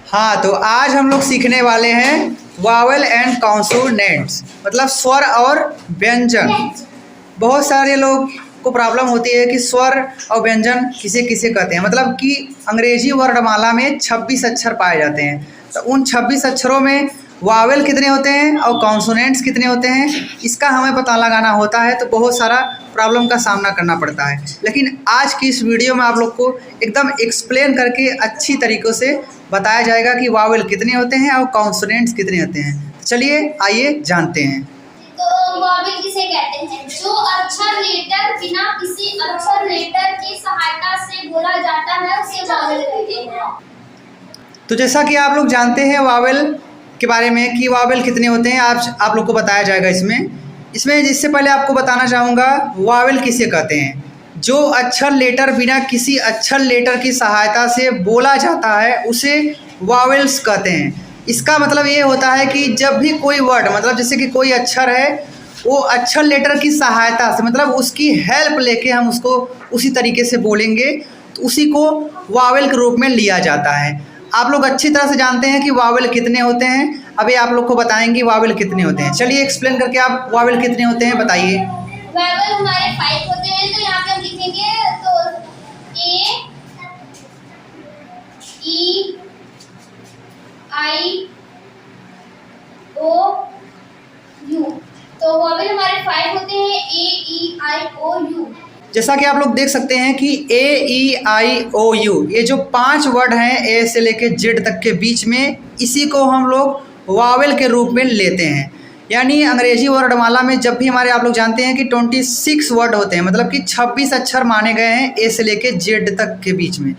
हाँ, तो आज हम लोग सीखने वाले हैं वावेल एंड कॉन्सोनेंट्स, मतलब स्वर और व्यंजन। बहुत सारे लोग को प्रॉब्लम होती है कि स्वर और व्यंजन किसे किसे कहते हैं। मतलब कि अंग्रेजी वर्णमाला में 26 अक्षर पाए जाते हैं, तो उन 26 अक्षरों में वावेल कितने होते हैं और कॉन्सोनेंट्स कितने होते हैं, इसका हमें पता लगाना होता है। तो बहुत सारा प्रॉब्लम का सामना करना पड़ता है, लेकिन आज की इस वीडियो में आप लोग को एकदम एक्सप्लेन करके अच्छी तरीक़ों से बताया जाएगा कि वावेल कितने होते हैं और कॉन्सोनेंट्स कितने होते हैं। चलिए आइए जानते हैं। तो वावेल किसे कहते हैं? जो अक्षर लेटर बिना किसी अक्षर लेटर की सहायता से बोला जाता है उसे वावेल कहते हैं। तो जैसा कि आप लोग जानते हैं वावेल के बारे में कि वावेल कितने होते हैं, आज आप लोग को बताया जाएगा। इसमें जिससे पहले आपको बताना चाहूँगा वावेल किसे कहते हैं। जो अक्षर लेटर बिना किसी अक्षर लेटर की सहायता से बोला जाता है उसे वावेल्स कहते हैं। इसका मतलब ये होता है कि जब भी कोई वर्ड, मतलब जैसे कि कोई अक्षर है, वो अक्षर लेटर की सहायता से, मतलब उसकी हेल्प लेके हम उसको उसी तरीके से बोलेंगे, तो उसी को वावेल के रूप में लिया जाता है। आप लोग अच्छी तरह से जानते हैं कि वावेल कितने होते हैं। अभी आप लोग को बताएंगे वावेल कितने होते हैं। चलिए एक्सप्लेन करके आप वावेल कितने होते हैं बताइए। वावेल हमारे 5 होते हैं, तो यहाँ पे हम लिखेंगे तो ए ई आई ओ यू। तो वावेल हमारे 5 होते हैं, ए ई आई ओ यू। जैसा कि आप लोग देख सकते हैं कि ए ई आई ओ यू, ये जो 5 वर्ड हैं ए से लेके जेड तक के बीच में, इसी को हम लोग वावेल के रूप में लेते हैं। यानी अंग्रेजी वर्णमाला में जब भी हमारे, आप लोग जानते हैं कि 26 वर्ड होते हैं, मतलब कि 26 अक्षर माने गए हैं ए से लेके जेड तक के बीच में।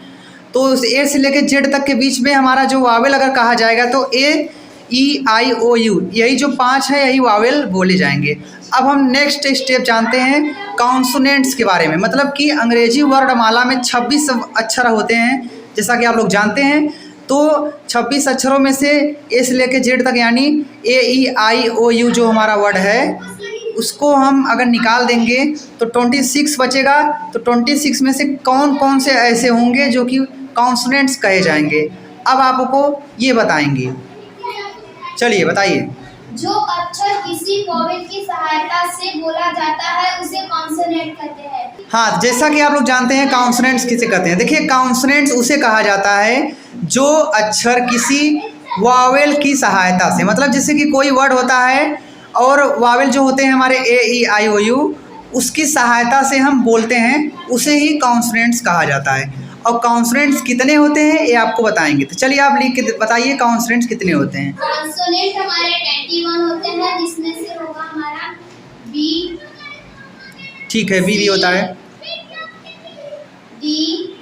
तो उस ए से लेके जेड तक के बीच में हमारा जो वावेल अगर कहा जाएगा तो ए ई आई ओ यू, यही जो 5 है यही वावेल बोले जाएंगे। अब हम नेक्स्ट स्टेप जानते हैं कॉन्सोनेंट्स के बारे में। मतलब कि अंग्रेजी वर्णमाला में 26 अक्षर होते हैं, जैसा कि आप लोग जानते हैं। तो 26 अक्षरों में से ए से लेके जेड तक, यानी ए ई आई ओ यू जो हमारा वर्ड है, उसको हम अगर निकाल देंगे तो 26 बचेगा। तो 26 में से कौन कौन से ऐसे होंगे जो कि कॉन्सोनेंट्स कहे जाएंगे, अब आपको ये बताएंगे। चलिए बताइए। जो अक्षर किसी वावेल की सहायता से बोला जाता है उसे कॉन्सोनेंट कहते हैं। हाँ, जैसा कि आप लोग जानते हैं कॉन्सोनेंट्स किसे कहते हैं। देखिए, कॉन्सोनेंट्स उसे कहा जाता है जो अक्षर किसी वावेल की सहायता से, मतलब जैसे कि कोई वर्ड होता है और वावेल जो होते हैं हमारे ए ई आई ओ यू, उसकी सहायता से हम बोलते हैं, उसे ही कॉन्सोनेंट्स कहा जाता है। और कॉन्सोनेंट्स कितने होते हैं ये आपको बताएंगे। तो चलिए आप लिख के बताइए कॉन्सोनेंट्स कितने होते हैं। कॉन्सोनेंट हमारे 21 होते हैं, जिसमें से होगा हमारा बी। ठीक है, बी भी होता है। D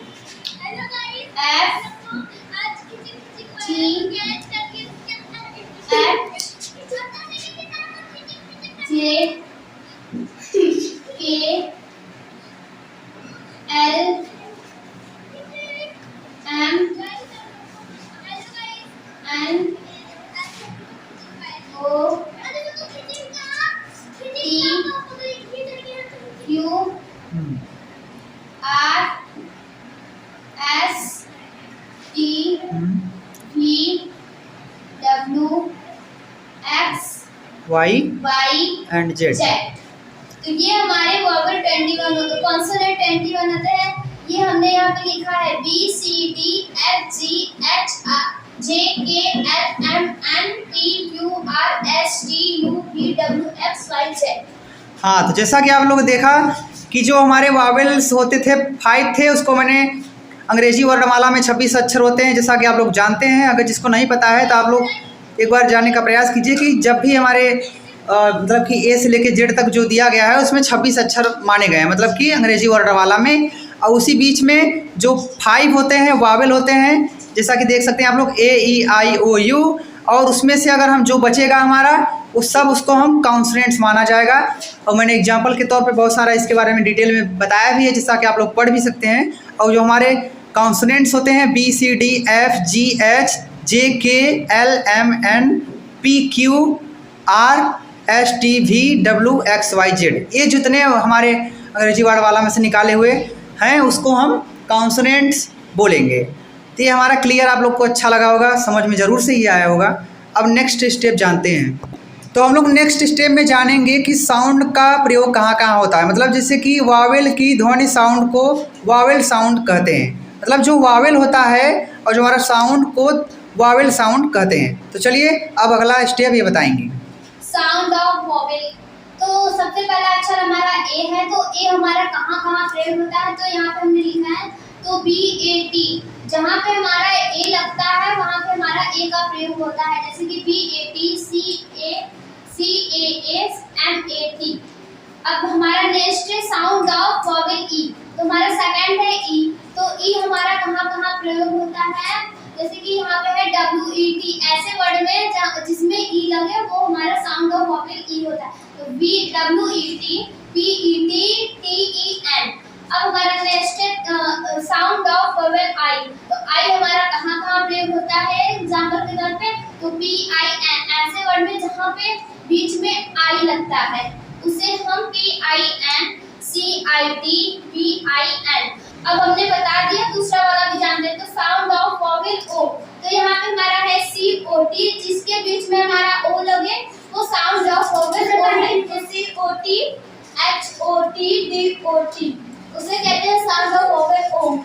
F G H J K L M N O P Q R S T V W X Y and Z. तो ये हमारे वावेल 21 होते हैं, कॉन्सोनेंट 21 होते हैं। ये हमने यहाँ पे लिखा है B C D F G H J K L M N P Q R S T U V W X Y Z. हाँ, तो जैसा कि आप लोग देखा कि जो हमारे वावेल्स होते थे 5 थे, उसको मैंने अंग्रेजी वर्णमाला में 26 अक्षर होते हैं, जैसा कि आप लोग जानते हैं। अगर जिसको नहीं पता है तो आप लोग एक बार जानने का प्रयास कीजिए कि जब भी हमारे मतलब कि ए से लेके जेड तक जो दिया गया है उसमें 26 अक्षर माने गए हैं, मतलब कि अंग्रेजी वर्णमाला में। और उसी बीच में जो 5 होते हैं वावेल होते हैं, जैसा कि देख सकते हैं आप लोग ए ई आई ओ यू। और उसमें से अगर हम जो बचेगा हमारा उस सब, उसको हम कॉन्सोनेंट्स माना जाएगा। और मैंने एग्जांपल के तौर पे बहुत सारा इसके बारे में डिटेल में बताया भी है, जैसा कि आप लोग पढ़ भी सकते हैं। और जो हमारे कॉन्सोनेंट्स होते हैं B C D F G H J K L M N P Q R S T V W X Y Z, ये जितने हमारे अंग्रेजी वर्णमाला में से निकाले हुए हैं उसको हम कॉन्सोनेंट्स बोलेंगे। तो ये हमारा क्लियर आप लोग को अच्छा लगा होगा, समझ में ज़रूर से ही आया होगा। अब नेक्स्ट स्टेप जानते हैं। तो हम लोग नेक्स्ट स्टेप में जानेंगे कि साउंड का प्रयोग कहाँ कहाँ होता है। मतलब जैसे कि वावेल की ध्वनि साउंड को वावेल साउंड कहते हैं, मतलब जो वावेल होता है और जो हमारा साउंड को वावेल साउंड कहते हैं। तो चलिए अब अगला स्टेप ये बताएंगे। Sound of vowel. तो सबसे पहला अक्षर हमारा ए है, तो ए हमारा कहाँ कहाँ प्रयोग होता है, तो यहाँ पे हमने लिखा है तो BAT, जहाँ पे हमारा ए लगता है वहाँ पे हमारा ए का प्रयोग होता है, जैसे कि BAT, CASMAT। अब हमारा नेक्स्ट है साउंड ऑफ वॉवेल ई। तो हमारा सेकंड है ई, तो ई हमारा कहाँ कहाँ प्रयोग होता है, जैसे कि यहाँ पे है WET, ऐसे वर्ड में जिसमें ई लगे वो हमारा साउंड ऑफ वॉवेल ई होता है। तो WET, PET, TEN। अब हमारा नेक्स्ट है साउंड ऑफ वॉवेल आई। तो आई हमारा कहाँ कहाँ प्रयोग होता है, एग्जांपल के तौर पे तो PIN, ऐसे वर्ड में जहाँ पे बीच में आई लगता है उसे हम PIN, CIT, PIN। अब हमने बता दिया, दूसरा वाला भी जानते हैं। तो साउंड ऑफ वॉवेल ओ, तो यहाँ पे हमारा है COT, जिसके बीच में हमारा ओ लगे वो साउंड ऑफ वॉवेल ओ है। COT, HOT, DOT, उसे कहते हैं साउंड ऑफ वॉवेल ओ।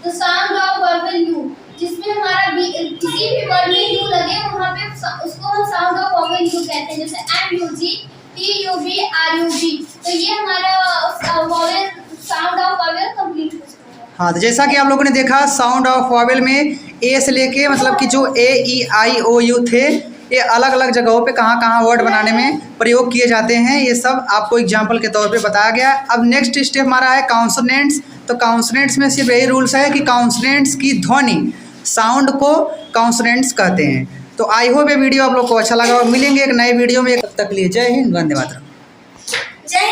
तो साउंड ऑफ वॉवेल यू, जिसमें हमारा किसी भी वर्ड में यू लगे वहाँ पे उसको हम साउंड ऑफ वॉवेल यू कहते हैं, जैसे MUG, TUB, RUB। तो ये हमारा vowel sound of vowel complete हो चुका है। हाँ, तो जैसा कि आप लोगों ने देखा साउंड ऑफ वॉवेल में ए से लेके मतलब कि जो AEIOU थे ये अलग अलग जगहों पे कहाँ कहाँ वर्ड बनाने में प्रयोग किए जाते हैं, ये सब आपको एग्जाम्पल के तौर पे बताया गया। अब नेक्स्ट स्टेप हमारा है कॉन्सोनेंट्स। तो कॉन्सोनेंट्स में सिर्फ यही रूल्स है कि कॉन्सोनेंट्स की ध्वनि साउंड को कॉन्सोनेंट्स कहते हैं। तो आई होप ये वीडियो आप लोग को अच्छा लगा और मिलेंगे एक नए वीडियो में। तब तक लिए जय हिंद, वंदे मातरम। जय